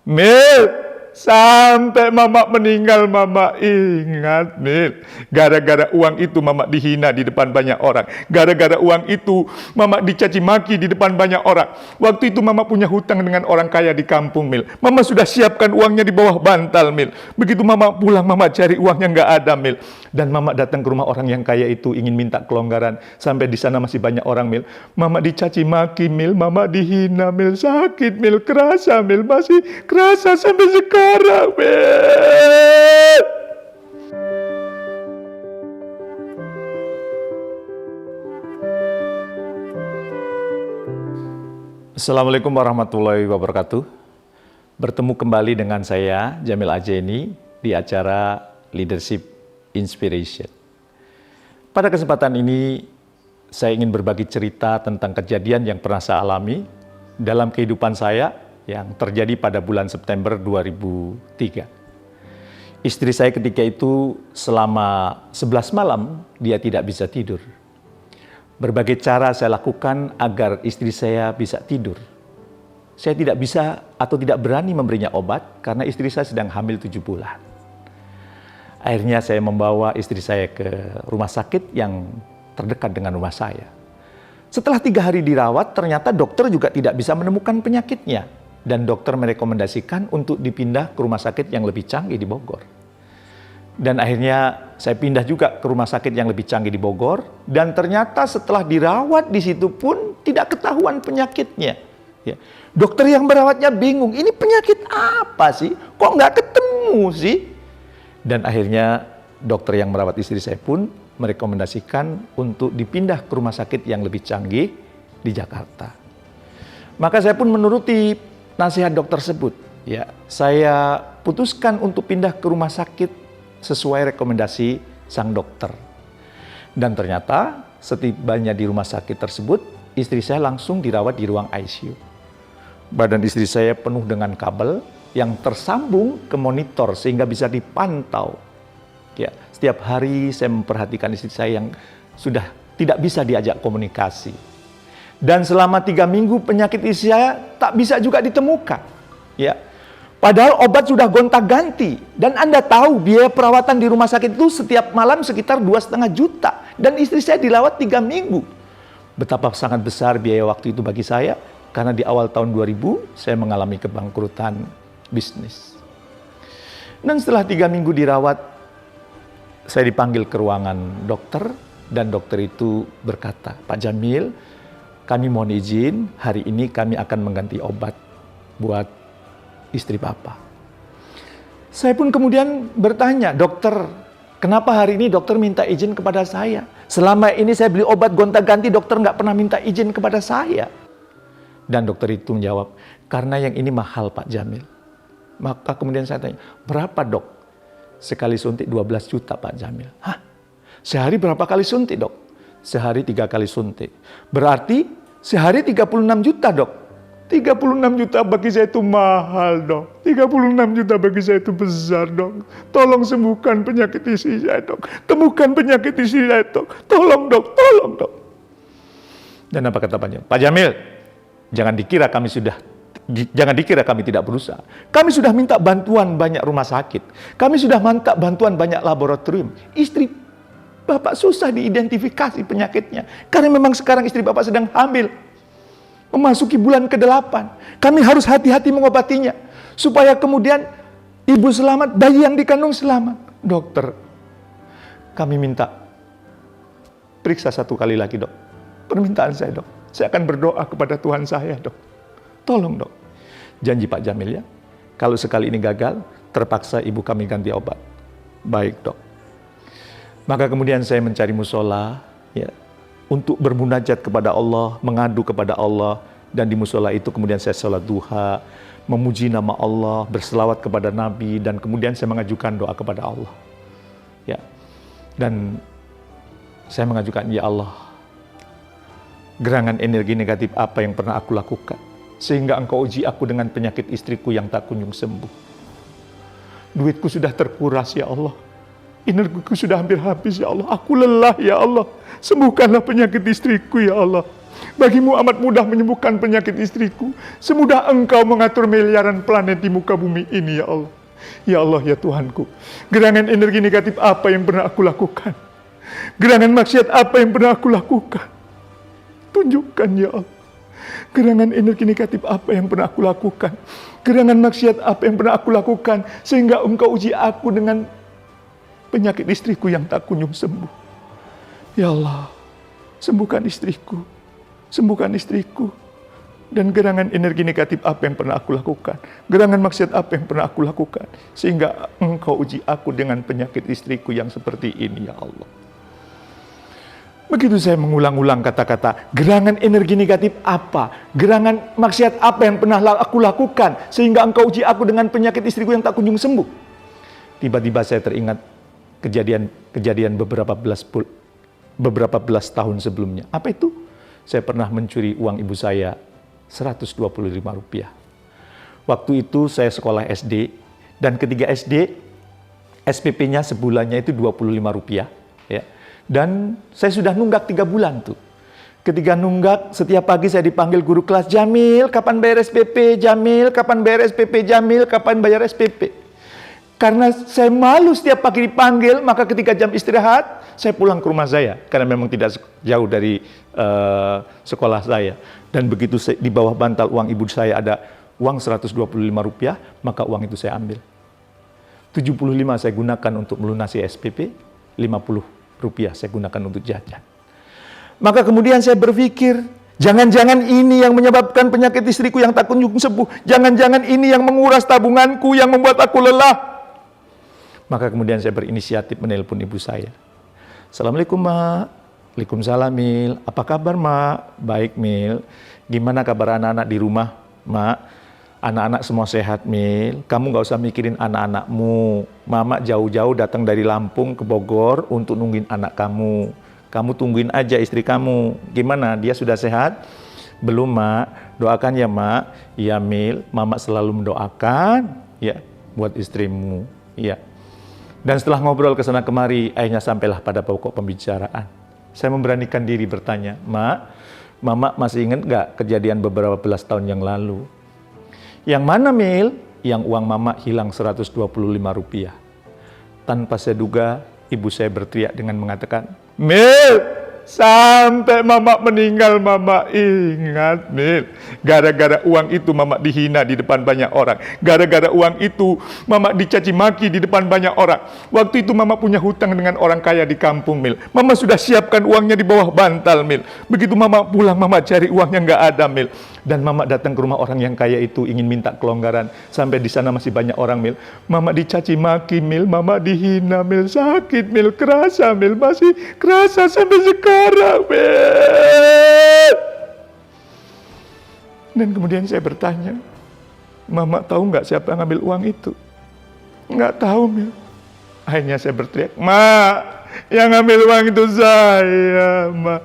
Mil, sampai mama meninggal mama ingat, Mil. Gara-gara uang itu mama dihina di depan banyak orang. Gara-gara uang itu mama dicaci maki di depan banyak orang. Waktu itu mama punya hutang dengan orang kaya di kampung, Mil. Mama sudah siapkan uangnya di bawah bantal, Mil. Begitu mama pulang, mama cari uangnya nggak ada, Mil. Dan mama datang ke rumah orang yang kaya itu ingin minta kelonggaran. Sampai di sana masih banyak orang, Mil. Mama dicaci maki, Mil. Mama dihina, Mil. Sakit, Mil. Kerasa, Mil. Masih kerasa sampai sekarang, Mil. Assalamualaikum warahmatullahi wabarakatuh. Bertemu kembali dengan saya, Jamil Ajeni, di acara Leadership Inspiration. Pada kesempatan ini, saya ingin berbagi cerita tentang kejadian yang pernah saya alami dalam kehidupan saya yang terjadi pada bulan September 2003. Istri saya ketika itu selama 11 malam, dia tidak bisa tidur. Berbagai cara saya lakukan agar istri saya bisa tidur. Saya tidak bisa atau tidak berani memberinya obat karena istri saya sedang hamil 7 bulan. Akhirnya saya membawa istri saya ke rumah sakit yang terdekat dengan rumah saya. Setelah 3 hari dirawat, ternyata dokter juga tidak bisa menemukan penyakitnya. Dan dokter merekomendasikan untuk dipindah ke rumah sakit yang lebih canggih di Bogor. Dan akhirnya saya pindah juga ke rumah sakit yang lebih canggih di Bogor. Dan ternyata setelah dirawat di situ pun tidak ketahuan penyakitnya. Ya. Dokter yang merawatnya bingung, ini penyakit apa sih? Kok nggak ketemu sih? Dan akhirnya dokter yang merawat istri saya pun merekomendasikan untuk dipindah ke rumah sakit yang lebih canggih di Jakarta. Maka saya pun menuruti nasihat dokter tersebut. Ya, saya putuskan untuk pindah ke rumah sakit sesuai rekomendasi sang dokter. Dan ternyata setibanya di rumah sakit tersebut, istri saya langsung dirawat di ruang ICU. Badan istri saya penuh dengan kabel yang tersambung ke monitor sehingga bisa dipantau. Ya, setiap hari saya memperhatikan istri saya yang sudah tidak bisa diajak komunikasi. Dan selama 3 minggu penyakit istri saya tak bisa juga ditemukan. Ya, padahal obat sudah gonta-ganti. Dan Anda tahu biaya perawatan di rumah sakit itu setiap malam sekitar 2,5 juta. Dan istri saya dirawat 3 minggu. Betapa sangat besar biaya waktu itu bagi saya. Karena di awal tahun 2000 saya mengalami kebangkrutan bisnis. Dan setelah 3 minggu dirawat, saya dipanggil ke ruangan dokter. Dan dokter itu berkata, Pak Jamil, kami mohon izin, hari ini kami akan mengganti obat buat istri Bapak. Saya pun kemudian bertanya, dokter, kenapa hari ini dokter minta izin kepada saya? Selama ini saya beli obat gonta-ganti, dokter nggak pernah minta izin kepada saya. Dan dokter itu menjawab, karena yang ini mahal Pak Jamil. Maka kemudian saya tanya, berapa dok? Sekali suntik 12 juta Pak Jamil. Hah? Sehari berapa kali suntik dok? Sehari 3 kali suntik. Berarti sehari 36 juta dok. 36 juta bagi saya itu mahal dok. 36 juta bagi saya itu besar dok. Tolong sembuhkan penyakit istri saya dok. Temukan penyakit istri saya dok. Tolong dok, tolong dok. Dan apa kata Pak Jamil? Pak Jamil, jangan dikira kami tidak berusaha. Kami sudah minta bantuan banyak rumah sakit. Kami sudah minta bantuan banyak laboratorium. Istri Bapak susah diidentifikasi penyakitnya. Karena memang sekarang istri Bapak sedang hamil. Memasuki bulan ke-8. Kami harus hati-hati mengobatinya. Supaya kemudian ibu selamat, bayi yang dikandung selamat. Dokter, kami minta periksa 1 kali lagi dok. Permintaan saya dok. Saya akan berdoa kepada Tuhan saya dok. Tolong dok. Janji Pak Jamil ya. Kalau sekali ini gagal, terpaksa ibu kami ganti obat. Baik dok. Maka kemudian saya mencari musola ya, untuk bermunajat kepada Allah, mengadu kepada Allah. Dan di musola itu kemudian saya sholat duha, memuji nama Allah, berselawat kepada Nabi. Dan kemudian saya mengajukan doa kepada Allah. Ya. Dan saya mengajukan, ya Allah, gerangan energi negatif apa yang pernah aku lakukan sehingga engkau uji aku dengan penyakit istriku yang tak kunjung sembuh. Duitku sudah terkuras ya Allah, energiku sudah hampir habis ya Allah, aku lelah ya Allah, sembuhkanlah penyakit istriku ya Allah. Bagimu amat mudah menyembuhkan penyakit istriku, semudah Engkau mengatur miliaran planet di muka bumi ini, ya Allah. Ya Allah, ya Tuhanku, gerangan energi negatif apa yang pernah aku lakukan? Gerangan maksiat apa yang pernah aku lakukan? Tunjukkan, ya Allah. Gerangan energi negatif apa yang pernah aku lakukan? Gerangan maksiat apa yang pernah aku lakukan sehingga Engkau uji aku dengan penyakit istriku yang tak kunjung sembuh? Ya Allah, sembuhkan istriku, sembuhkan istriku. Dan gerangan energi negatif apa yang pernah aku lakukan? Gerangan maksiat apa yang pernah aku lakukan sehingga Engkau uji aku dengan penyakit istriku yang seperti ini, ya Allah. Begitu saya mengulang-ulang kata-kata, gerangan energi negatif apa? Gerangan maksiat apa yang pernah aku lakukan sehingga Engkau uji aku dengan penyakit istriku yang tak kunjung sembuh? Tiba-tiba saya teringat kejadian beberapa belas tahun sebelumnya. Apa itu? Saya pernah mencuri uang ibu saya, Rp125. Waktu itu saya sekolah SD, dan ketika SD, SPP-nya sebulannya itu Rp25. Ya. Dan saya sudah nunggak 3 bulan tuh. Ketika nunggak, setiap pagi saya dipanggil guru kelas, Jamil, kapan bayar SPP? Jamil, kapan bayar SPP? Jamil, kapan bayar SPP? Karena saya malu setiap pagi dipanggil, maka ketika jam istirahat, saya pulang ke rumah saya. Karena memang tidak jauh dari sekolah saya. Dan begitu di bawah bantal uang ibu saya ada uang Rp125, maka uang itu saya ambil. 75 saya gunakan untuk melunasi SPP, Rp50 saya gunakan untuk jajan. Maka kemudian saya berpikir, jangan-jangan ini yang menyebabkan penyakit istriku yang tak kunjung sembuh. Jangan-jangan ini yang menguras tabunganku, yang membuat aku lelah. Maka kemudian saya berinisiatif menelpon ibu saya. Assalamualaikum, Mak. Waalaikumsalam, Mil. Apa kabar, Mak? Baik, Mil. Gimana kabar anak-anak di rumah, Mak? Anak-anak semua sehat, Mil. Kamu gak usah mikirin anak-anakmu. Mama jauh-jauh datang dari Lampung ke Bogor untuk nungguin anak kamu. Kamu tungguin aja istri kamu. Gimana? Dia sudah sehat? Belum, Mak. Doakan ya, Mak. Iya, Mil. Mama selalu mendoakan ya buat istrimu. Iya. Dan setelah ngobrol ke sana kemari, akhirnya sampailah pada pokok pembicaraan. Saya memberanikan diri bertanya, Mak, Mama masih ingat nggak kejadian beberapa belas tahun yang lalu? Yang mana, Mil? Yang uang Mama hilang Rp125. Tanpa saya duga, ibu saya berteriak dengan mengatakan, Mil, sampai Mama meninggal, Mama ingat, Mil. Gara-gara uang itu Mama dihina di depan banyak orang. Gara-gara uang itu Mama dicaci maki di depan banyak orang. Waktu itu Mama punya hutang dengan orang kaya di kampung, Mil. Mama sudah siapkan uangnya di bawah bantal, Mil. Begitu Mama pulang, Mama cari uangnya nggak ada, Mil. Dan Mama datang ke rumah orang yang kaya itu ingin minta kelonggaran. Sampai di sana masih banyak orang, Mil. Mama dicaci maki, Mil. Mama dihina, Mil. Sakit, Mil. Kerasa, Mil. Masih kerasa sampai sekarang, Mil. Dan kemudian saya bertanya, Mama tahu nggak siapa yang ngambil uang itu? Nggak tahu, Mil. Akhirnya saya berteriak, Ma, yang ngambil uang itu saya, Ma.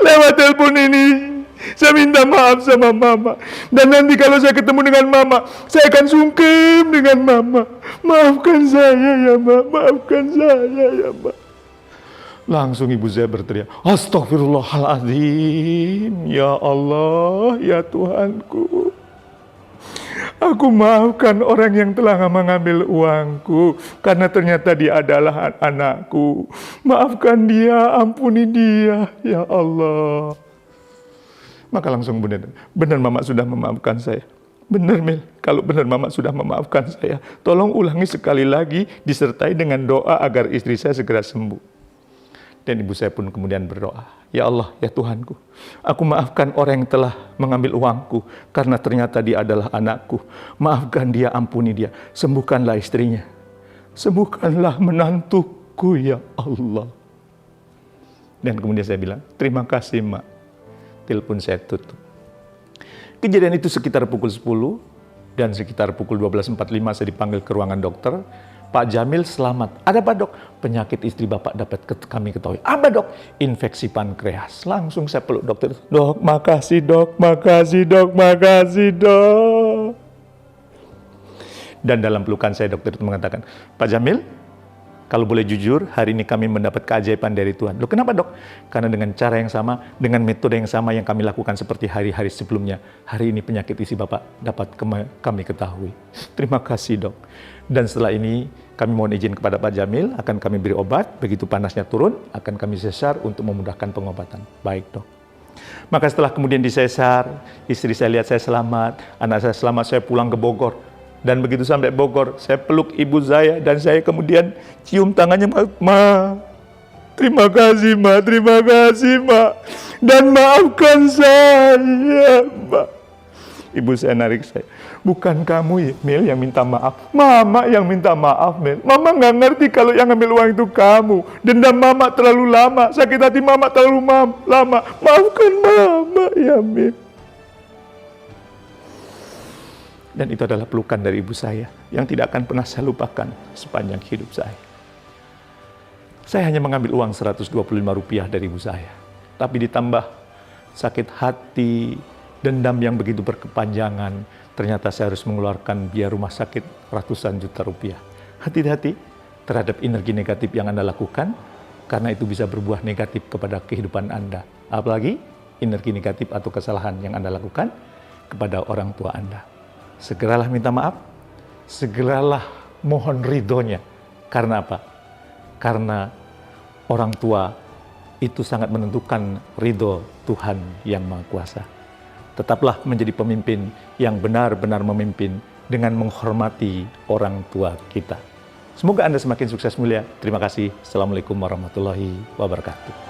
Lewat telepon ini, saya minta maaf sama Mama. Dan nanti kalau saya ketemu dengan Mama, saya akan sungkem dengan Mama. Maafkan saya ya, Ma. Maafkan saya ya, Ma. Langsung ibu saya berteriak, Astagfirullahaladzim. Ya Allah, ya Tuhanku. Aku maafkan orang yang telah mengambil uangku, karena ternyata dia adalah anakku. Maafkan dia, ampuni dia, ya Allah. Maka langsung benar Mama sudah memaafkan saya. Benar, Mil, kalau benar Mama sudah memaafkan saya, tolong ulangi sekali lagi disertai dengan doa agar istri saya segera sembuh. Dan ibu saya pun kemudian berdoa, Ya Allah, ya Tuhanku, aku maafkan orang yang telah mengambil uangku, karena ternyata dia adalah anakku. Maafkan dia, ampuni dia, sembuhkanlah istrinya, sembuhkanlah menantuku, ya Allah. Dan kemudian saya bilang, terima kasih, Mak. Telepon saya tutup. Kejadian itu sekitar pukul 10, dan sekitar pukul 12.45 saya dipanggil ke ruangan dokter. Pak Jamil selamat. Ada apa, Dok? Penyakit istri Bapak dapat kami ketahui. Apa, Dok? Infeksi pankreas. Langsung saya peluk dokter. Dok, makasih, Dok. Makasih, Dok. Makasih, Dok. Dan dalam pelukan saya dokter itu mengatakan, Pak Jamil, Kalau boleh jujur, hari ini kami mendapat keajaiban dari Tuhan. Loh kenapa dok? Karena dengan cara yang sama, dengan metode yang sama yang kami lakukan seperti hari-hari sebelumnya, hari ini penyakit isi Bapak dapat kami ketahui. Terima kasih dok. Dan setelah ini kami mohon izin kepada Pak Jamil, akan kami beri obat, begitu panasnya turun, akan kami sesar untuk memudahkan pengobatan. Baik dok. Maka setelah kemudian disesar, istri saya lihat saya selamat, anak saya selamat, saya pulang ke Bogor. Dan begitu sampai Bogor, saya peluk ibu saya dan saya kemudian cium tangannya, Ma, terima kasih Ma, terima kasih Ma, dan maafkan saya Ma. Ibu saya narik saya, bukan kamu Mil yang minta maaf, Mama yang minta maaf Mil. Mama nggak ngerti kalau yang ngambil uang itu kamu. Dendam Mama terlalu lama, sakit hati Mama terlalu lama. Maafkan Mama ya Mil. Dan itu adalah pelukan dari ibu saya yang tidak akan pernah saya lupakan sepanjang hidup saya. Saya hanya mengambil uang Rp125 dari ibu saya. Tapi ditambah sakit hati, dendam yang begitu berkepanjangan, ternyata saya harus mengeluarkan biaya rumah sakit ratusan juta rupiah. Hati-hati terhadap energi negatif yang Anda lakukan, karena itu bisa berbuah negatif kepada kehidupan Anda. Apalagi energi negatif atau kesalahan yang Anda lakukan kepada orang tua Anda. Segeralah minta maaf, segeralah mohon ridhonya. Karena apa? Karena orang tua itu sangat menentukan ridho Tuhan yang Maha Kuasa. Tetaplah menjadi pemimpin yang benar-benar memimpin dengan menghormati orang tua kita. Semoga Anda semakin sukses mulia. Terima kasih. Assalamualaikum warahmatullahi wabarakatuh.